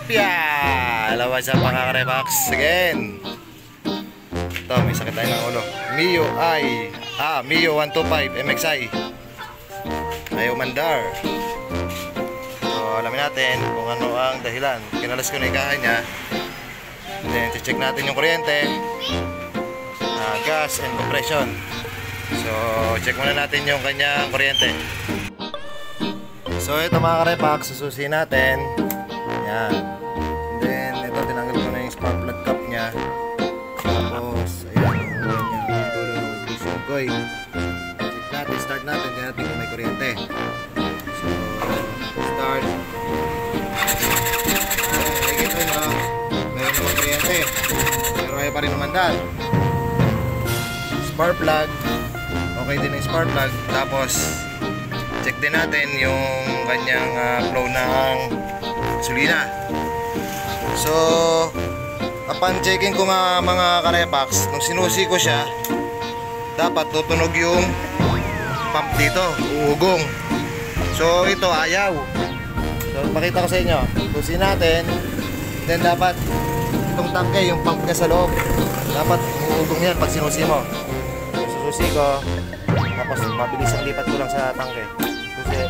Utopia! Hello, what's up mga Karepax? Again! Ito, may sakit tayo ng ulo. Mio 125 MXI. Ayaw mandar. So, alamin natin kung ano ang dahilan. Kinalas ko na ikahan niya. And then, check natin yung kuryente, gas and compression. So, check muna natin yung kanyang kuryente. So, ito mga Karepax, sususin natin. Yan. And then, ito, tinanggal ko na yung spark plug cap niya. Tapos, ayan, yung kanyang dulo ng ignition coil. Check natin, start natin. Kaya natin kung may kuryente. So, start. Nakikita nyo, meron naman kuryente. Pero ayaw pa rin naman. Spark plug. Okay din yung spark plug. Tapos, check din natin yung kanyang flow ng gasolina. So, upon checking ko nga mga Karepax, nung sinusi ko siya, dapat tutunog yung pump dito, uugong. So, ito ayaw. So, pakita ko sa inyo. Susi natin. Then, dapat itong tangke, yung pump niya sa loob, dapat uugong yan pag sinusi mo. So, sususi ko. Tapos, mabilis ang lipat ko lang sa tangke. Susi.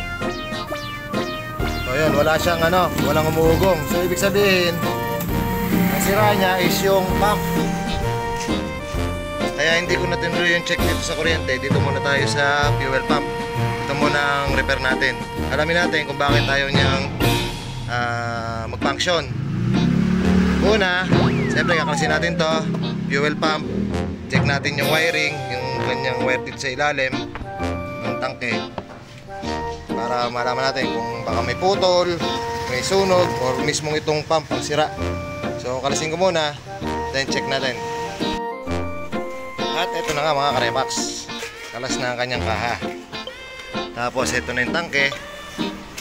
So, yun, wala siyang walang umuugong. So, ibig sabihin, ang sira niya is yung pump. Kaya hindi ko na tinuloy yung check dito sa kuryente. Dito muna tayo sa fuel pump. Ito muna ang repair natin. Alamin natin kung bakit tayo niyang mag-function. Una, siyempre kakalasin natin to, fuel pump. Check natin yung wiring, yung kanyang wire dito sa ilalim ng tangke, para malaman natin kung baka may putol, may sunog, or mismong itong pump ang sira. So kalasin ko muna, then check natin. At ito na nga mga Karepax, kalas na ang kanyang kaha. Tapos ito na yung tangke,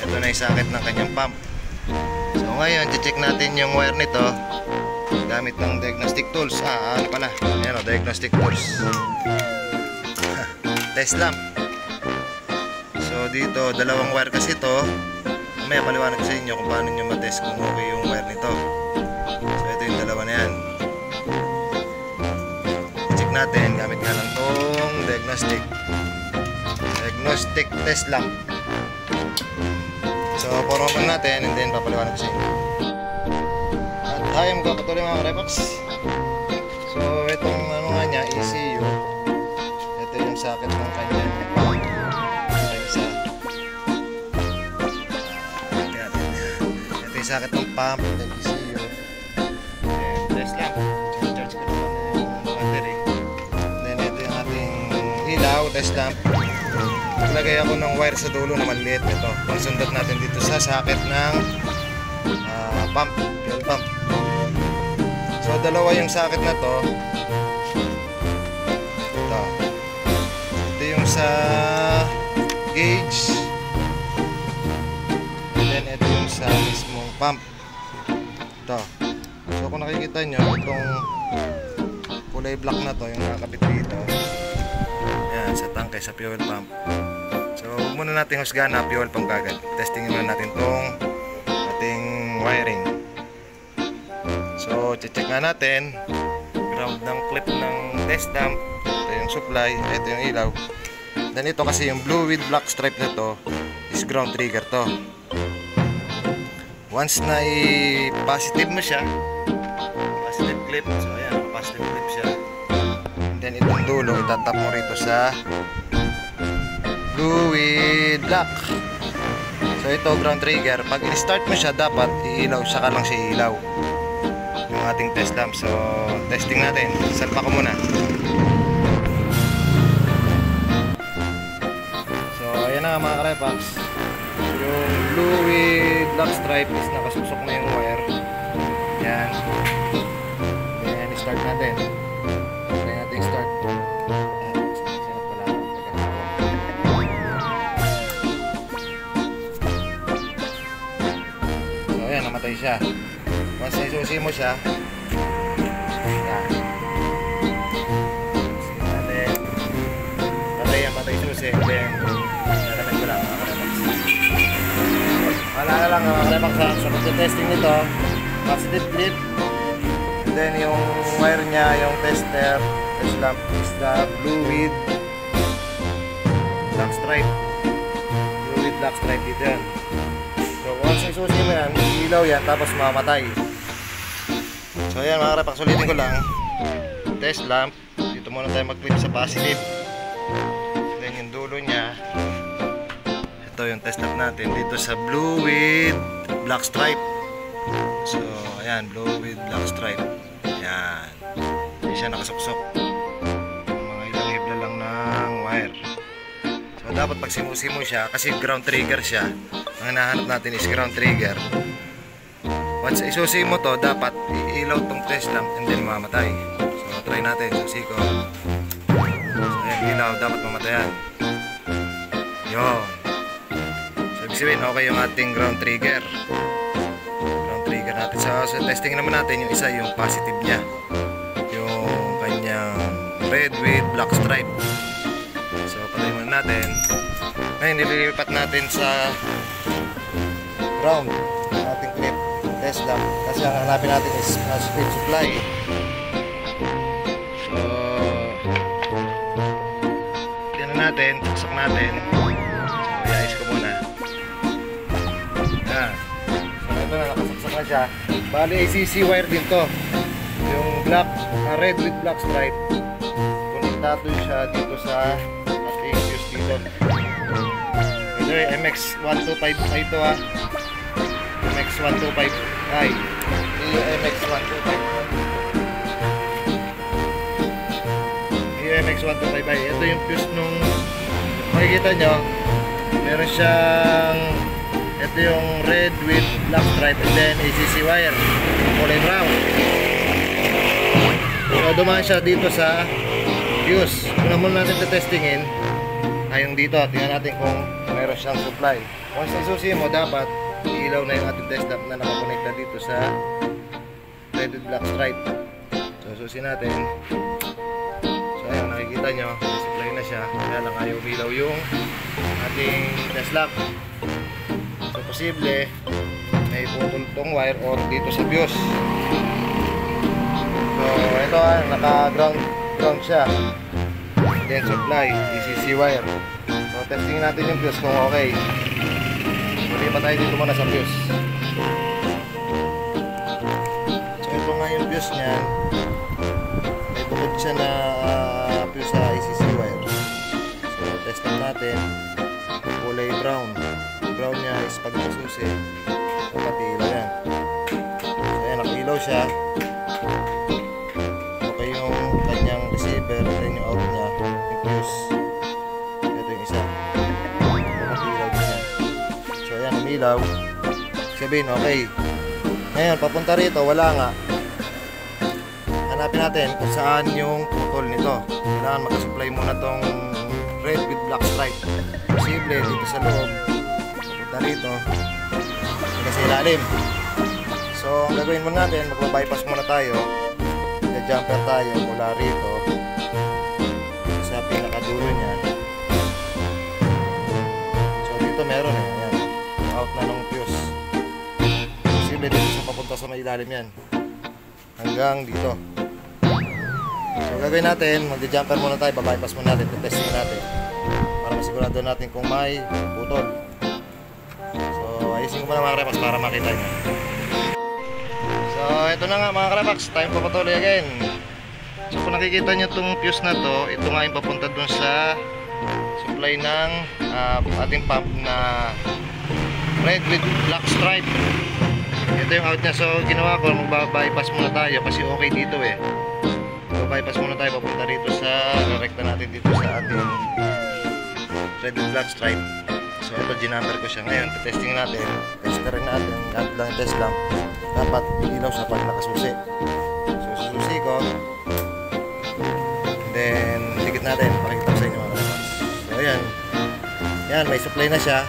ito na yung sakit ng kanyang pump. So ngayon, check natin yung wire nito gamit ng diagnostic tools. Ano pala? Ayan o, diagnostic tools. Test lamp. So dito, dalawang wire kasi ito. Mamaya paliwanag ko sa inyo kung paano nyo matest kung okay yung wire nito. So ito yung dalawa na yan. Check natin, gamit nga lang tong diagnostic test lamp. So poroman natin and then papaliwanag ko sa inyo. At ayaw magkakatuloy mga Karepax. So itong nga niya, ECU. Ito yung socket ng kanya. Ito yung socket ng pump, ito yung ECU. Then test lamp. Charge ko naman yung battery. Then ito yung ating ilaw, test lamp. Naglagay ako ng wire sa dulo na maliit. Ito, pangsundot natin dito sa socket ng pump, fuel pump. So dalawa yung socket na to. Ito yung sa gauge, and then ito yung sa mismong pump. Ito. So kung nakikita nyo, itong kulay black na to, yung nakakabit dito, yan, sa tangke, sa fuel pump. So huwag muna natin husgahan na fuel pump kagad. Testingin muna natin itong ating wiring. So check nga natin ground ng clip ng test lamp. Ito yung supply, ito yung ilaw. Then ito kasi yung blue with black stripe na to is ground trigger to. Once na i-positive mo siya, positive clip, so ayan, positive clip siya. And then itong dulo, itatap mo rito sa blue with black. So ito ground trigger. Pag i-start mo siya, dapat iilaw, saka lang siya iilaw yung ating test lamp. So testing natin, salpa ko muna. So ayan na mga Karepax, yung blue with black stripe is nakasusok na yung wire. Yan. Then start natin. Try natin start. So ayan, namatay siya. Once isusi mo siya, yan. Patay susi. Then nalamin ko lang mga Karepax. Wala na lang mga Karepax, sa pagka-testing nito, positive clip. And then yung wire niya, yung test lamp is the blue with black stripe. Blue with black stripe dito yan. So once isusi mo yan, ilaw yan, tapos mamatay. So ayan mga karepax, ulitin ko lang. Test lamp, dito muna tayo mag-clip sa positive. Then yung dulo niya, ito yung test lamp natin dito sa blue with black stripe. So ayan, blue with black stripe. Ayan, hindi siya nakasuksok. Mga ilang hibla lang ng wire. So dapat pag simu-simu siya, kasi ground trigger siya, ang hinahanap natin is ground trigger. Once isusi mo to, dapat iilaw tong test lamp and then mamatay. So try natin, susi ko. So ayan, ilaw, dapat mamatayan. Yun. So ibig sabihin, okay yung ating ground trigger. Ground trigger natin. So testing naman natin yung isa, yung positive niya, yung kanyang red with black stripe. So patayin muna natin. Ngayon nililipat natin sa ground ating clip test lamp, kasi ang hanapin natin is speed supply. So tignan natin, saksak natin. So i-ayos ko muna. Yan. So ito na, nakasaksak na siya. Bali ACC wire din to, yung black, red with black stripe. Konektado siya dito sa ating fuse dito. Ito yung MX125 ito ha. MX125i. Yung MX125. Yung MX125i. Ito yung fuse nung makikita nyo. Meron siyang, ito yung red with black stripe and then ACC wire, kulay brown. So dumaan siya dito sa fuse. Una muna natin testingin ay yung dito. Tingnan natin kung meron siyang supply. Once isusi mo, dapat ilaw na yung ating test lamp na nakakonekta dito sa red with black stripe. So susi natin. So ayan, nakikita nyo, supply na siya. Kaya lang ayaw umilaw yung ating test lamp. So posible may putol tong wire or dito sa fuse. So ito naka ground siya. Then supply ACC wire. So testing natin yung fuse kung okay. Muli pa tayo dito muna sa fuse. So ito nga yung fuse niya. May bukod siya na fuse sa ACC wire. So testing natin. Kulay brown. Brown niya is pag nasusi, dapat ilaw yan. So ayan, nakilaw siya. Okay yung kanyang receiver, then yung out niya, yung fuse. Ito yung isa, dapat ilaw din yan. So ayan, umilaw. Sabihin, okay. Ngayon, papunta rito, wala nga. Hanapin natin kung saan yung putol nito. Kailangan mag-supply muna tong red with black stripe. Posible dito sa loob, papunta rito, kasi ilalim. So ang gagawin muna natin, magpa-bypass muna tayo. Jumper tayo mula rito sa pinakadulo niya. So dito meron ayan, out na ng fuse. Posible dito sa papunta sa may ilalim yan hanggang dito. So gagawin natin, mag-jumper muna tayo, babypass muna natin, testing natin para masigurado natin kung may putol. So ayusin ko muna mga karepax para makita nyo. So ito na nga mga karepax, time pa patuloy again. So kung nakikita nyo itong fuse na to, ito nga yung papunta dun sa supply ng ating pump na red with black stripe. Ito yung out nya. So ginawa ko, mag-bypass muna tayo kasi okay dito eh. So bypass muna tayo papunta rito sa rekta natin dito sa ating red with black stripe. So ito, ginumber ko siya ngayon. Testing natin, testerin natin, gamit lang yung test lamp. Dapat ilaw siya pag nakasusi. So sususi ko, and then dikit natin, pakikita ko sa inyo mga karepax. So ayan, yan, may supply na siya.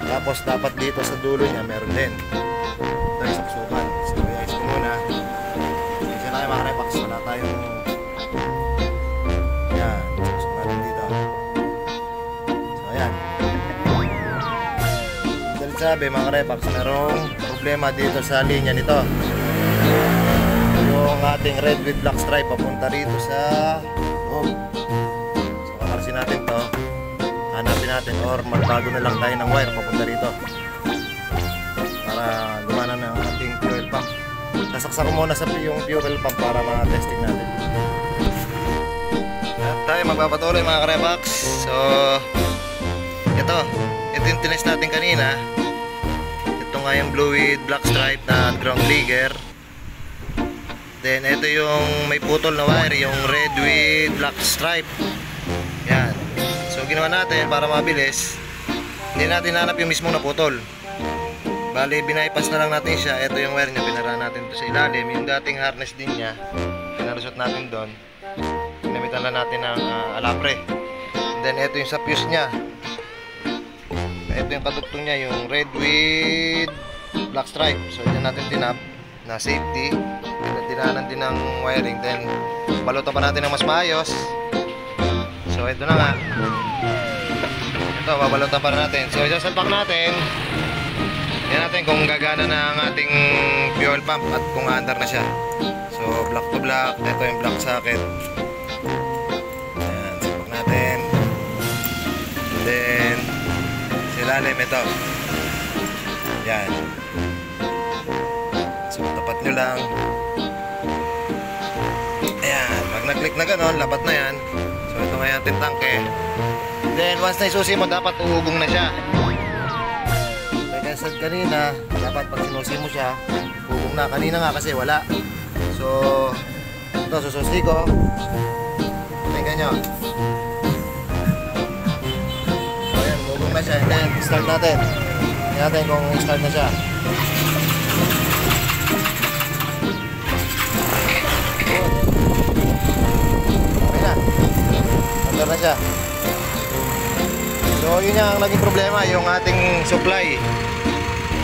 Tapos dapat dito sa dulo niya meron din. Ito yung saksukan. So i-ayos ko muna. Kasi na kayo mga karepax, wala tayong yan, saksukan natin dito. So ayan, dahil sabi mga karepax, merong problema dito sa linya nito. yung ating red with black stripe papunta rito sa loob. So kakarsin natin to, hanapin natin or magbago na lang tayo ng wire papunta rito para gumana ng ating fuel pump. Sasaksak ko muna sa yung fuel pump para ma-testing natin. At tayo magpapatuloy mga Karebax. So ito yung tinest natin kanina. Ito nga yung blue with black stripe na ground trigger. Then ito yung may putol na wire, yung red with black stripe. Yan. So ginawa natin para mabilis, hindi natin hanap yung mismong naputol. Bali binaypass na lang natin siya. Ito yung wire niya, pinara natin ito sa ilalim. Yung dating harness din niya, pinalusot natin doon. Ginamitan lang natin ng alapre. And then ito yung sa fuse niya. Ito yung kadugtong niya, yung red with black stripe. So ito natin tinap na safety. Dinanan din ng wiring. Then balutan pa natin ng mas maayos. So ito na nga. Ito babalutan pa natin. So isasalpak natin. Yan natin kung gagana na ang ating fuel pump at kung under na siya. So black to black. Ito yung black socket. Yan, salpak natin. Then silalim ito. Yan. So tapat nyo lang. Ayan, pag nag-click na gano'n, lapat na yan. So ito nga yung ating tangke. Then once na isusi mo, dapat uugong na siya. Like I said kanina, dapat pag sinusi mo siya, uugong na. Kanina nga kasi wala. So ito, sususi ko. Tingnan nyo. So ayan, uugong na siya. And then start natin. Tingnan natin kung start na siya. Na siya. So yun yung naging problema, yung ating supply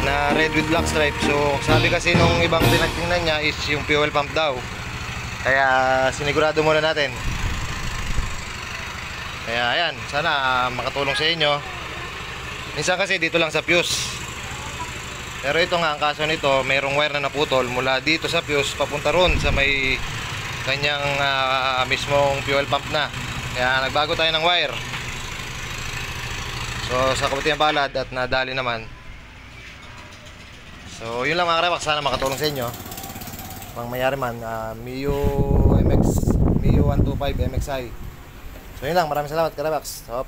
na red with black stripe. So sabi kasi nung ibang pinagtingnan niya is yung fuel pump daw, kaya sinigurado muna natin. Kaya ayan, sana makatulong sa inyo. Minsan kasi dito lang sa fuse, pero ito nga ang kaso nito, mayroong wire na naputol mula dito sa fuse papunta ron sa may kanyang mismong fuel pump na. Kaya nagbago tayo ng wire. So sa kabutihan balad at nadali naman. So yun lang mga Karebax, sana makatulong sa inyo. Pang mayari man, Mio 125 MXI. So yun lang, maraming salamat Karebax. Hop.